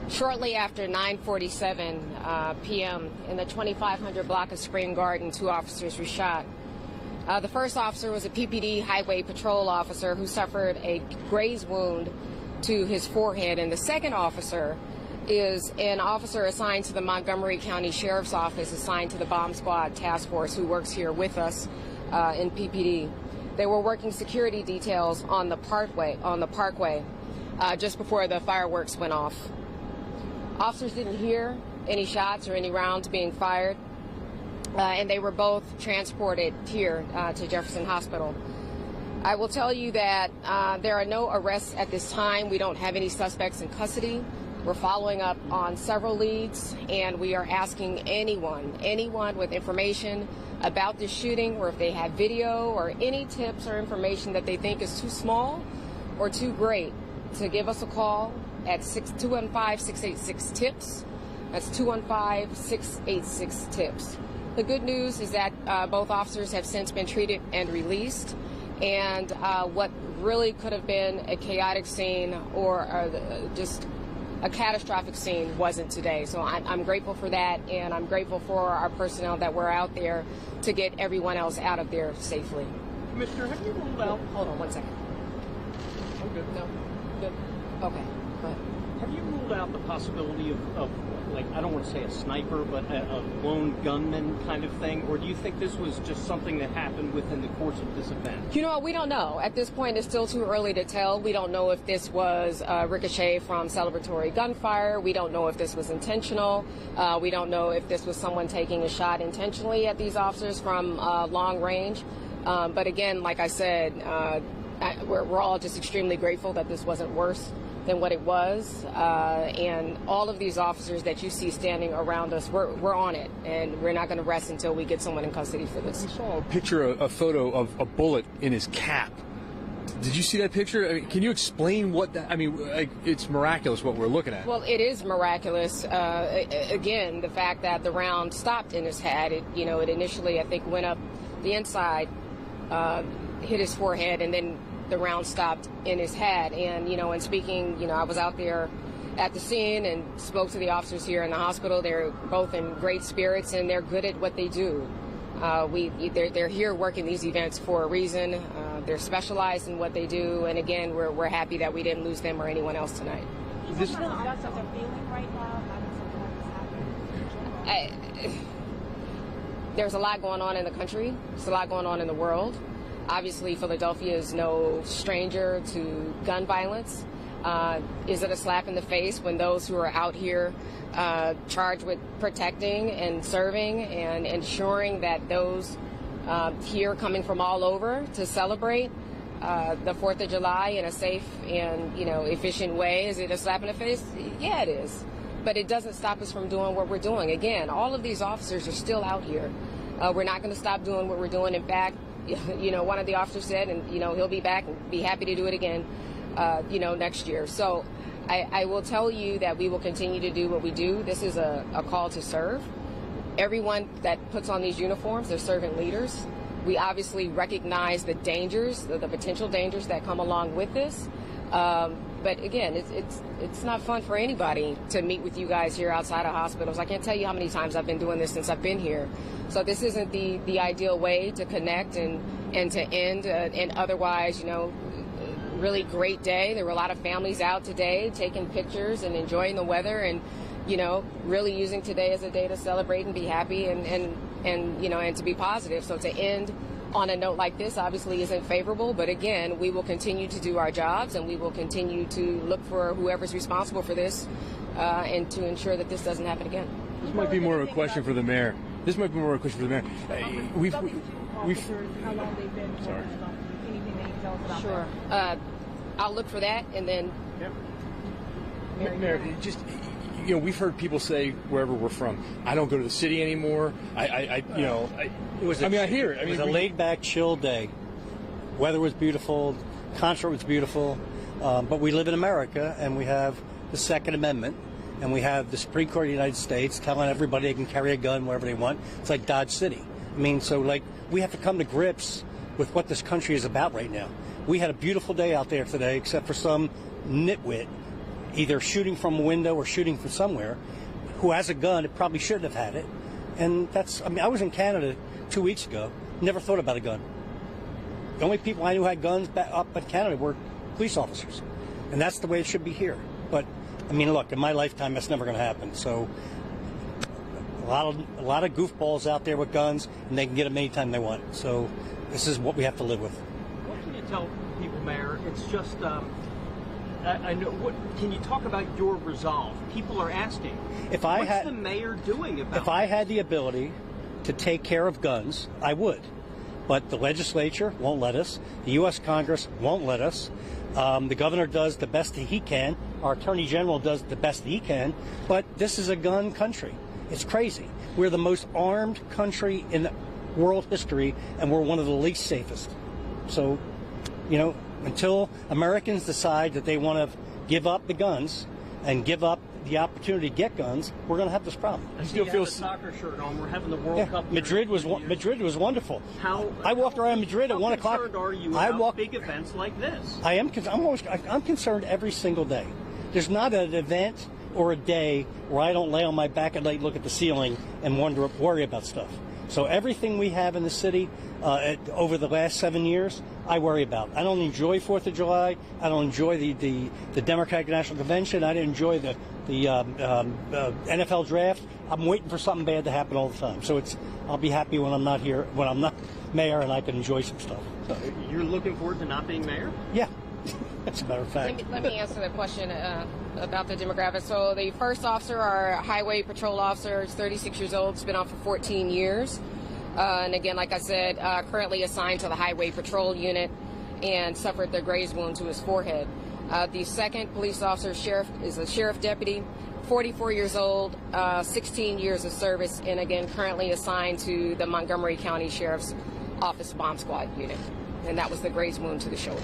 Shortly after 9:47 p.m. in the 2500 block of Spring Garden, 2 officers were shot. The first officer was a PPD highway patrol officer who suffered a graze wound to his forehead, and the second officer is an officer assigned to the Montgomery County Sheriff's Office, assigned to the Bomb Squad Task Force, who works here with us in PPD. They were working security details on the parkway just before the fireworks went off. Officers didn't hear any shots or any rounds being fired, and they were both transported here to Jefferson Hospital. I will tell you that there are no arrests at this time. We don't have any suspects in custody. We're following up on several leads, and we are asking anyone with information about this shooting, or if they have video or any tips or information that they think is too small or too great, to give us a call at 215-686-TIPS. That's 215-686-TIPS. The good news is that both officers have since been treated and released, and what really could have been a chaotic scene or just a catastrophic scene wasn't today. So I'm grateful for that, and I'm grateful for our personnel that were out there to get everyone else out of there safely. Commissioner, have you ruled out... Hold on one second. I'm good. No? Good? Okay, go ahead. Have you ruled out the possibility of like, I don't want to say a sniper, but a lone gunman kind of thing? Or do you think this was just something that happened within the course of this event? You know, we don't know. At this point, it's still too early to tell. We don't know if this was ricochet from celebratory gunfire. We don't know if this was intentional. We don't know if this was someone taking a shot intentionally at these officers from long range. But again, like I said, we're all just extremely grateful that this wasn't worse than what it was, and all of these officers that you see standing around us, we're on it, and we're not going to rest until we get someone in custody for this. We saw a photo of a bullet in his cap. Did you see that picture? I mean, can you explain what that? I mean, it's miraculous what we're looking at. Well, it is miraculous. Again, the fact that the round stopped in his head. It initially, I think, went up the inside, hit his forehead, and then the round stopped in his head. And, and speaking, I was out there at the scene and spoke to the officers here in the hospital. They're both in great spirits, and they're good at what they do. They're here working these events for a reason. They're specialized in what they do. And again, we're happy that we didn't lose them or anyone else tonight. That's what they're feeling right now. There's a lot going on in the country. There's a lot going on in the world. Obviously, Philadelphia is no stranger to gun violence. Is it a slap in the face when those who are out here charged with protecting and serving and ensuring that those here coming from all over to celebrate the 4th of July in a safe and, efficient way, is it a slap in the face? Yeah, it is. But it doesn't stop us from doing what we're doing. Again, all of these officers are still out here. We're not going to stop doing what we're doing. In fact, one of the officers said, and, he'll be back and be happy to do it again, next year. So I will tell you that we will continue to do what we do. This is a call to serve. Everyone that puts on these uniforms, they're servant leaders. We obviously recognize the dangers, the potential dangers that come along with this. But again, it's not fun for anybody to meet with you guys here outside of hospitals. I can't tell you how many times I've been doing this since I've been here. So this isn't the ideal way to connect and to end an otherwise, really great day. There were a lot of families out today taking pictures and enjoying the weather and, really using today as a day to celebrate and be happy and to be positive. So to end on a note like this obviously isn't favorable, but again, we will continue to do our jobs and we will continue to look for whoever's responsible for this and to ensure that this doesn't happen again. This might be more of a question for the mayor. We've how long they've been. Sorry. Anything that you tell us about Sure. I'll look for that and then. Yep. Mayor, we've heard people say wherever we're from, I don't go to the city anymore. I hear it. It was a laid-back, chill day. Weather was beautiful. Concert was beautiful. But we live in America, and we have the Second Amendment, and we have the Supreme Court of the United States telling everybody they can carry a gun wherever they want. It's like Dodge City. We have to come to grips with what this country is about right now. We had a beautiful day out there today, except for some nitwit either shooting from a window or shooting from somewhere, who has a gun, it probably shouldn't have had it. And that's, I mean, I was in Canada 2 weeks ago, never thought about a gun. The only people I knew had guns up in Canada were police officers. And that's the way it should be here. But, I mean, look, in my lifetime, that's never going to happen. So, a lot of goofballs out there with guns, and they can get them anytime they want. So, this is what we have to live with. What can you tell people, Mayor? It's just, I know. What can you talk about your resolve? People are asking. What's the mayor doing about it? If I had the ability to take care of guns, I would. But the legislature won't let us. The U.S. Congress won't let us. The governor does the best that he can. Our attorney general does the best that he can. But this is a gun country. It's crazy. We're the most armed country in world history, and we're one of the least safest. So, you know, until Americans decide that they want to give up the guns and give up the opportunity to get guns, we're going to have this problem. I still feel a soccer shirt on. We're having the World Cup. Madrid was wonderful. I walked around Madrid at 1 o'clock. How concerned are you about big events like this? I'm concerned every single day. There's not an event or a day where I don't lay on my back at night, look at the ceiling, and worry about stuff. So everything we have in the city over the last 7 years, I worry about. I don't enjoy 4th of July. I don't enjoy the Democratic National Convention. I didn't enjoy the NFL draft. I'm waiting for something bad to happen all the time. So I'll be happy when I'm not here, when I'm not mayor, and I can enjoy some stuff. So you're looking forward to not being mayor? Yeah. As a matter of fact. Let me answer the question about the demographics. So the first officer, our highway patrol officer, is 36 years old. Has been on for 14 years. And again, like I said, currently assigned to the highway patrol unit and suffered the graze wound to his forehead. The second police officer is a sheriff deputy, 44 years old, 16 years of service, and again, currently assigned to the Montgomery County Sheriff's Office Bomb Squad unit. And that was the graze wound to the shoulder.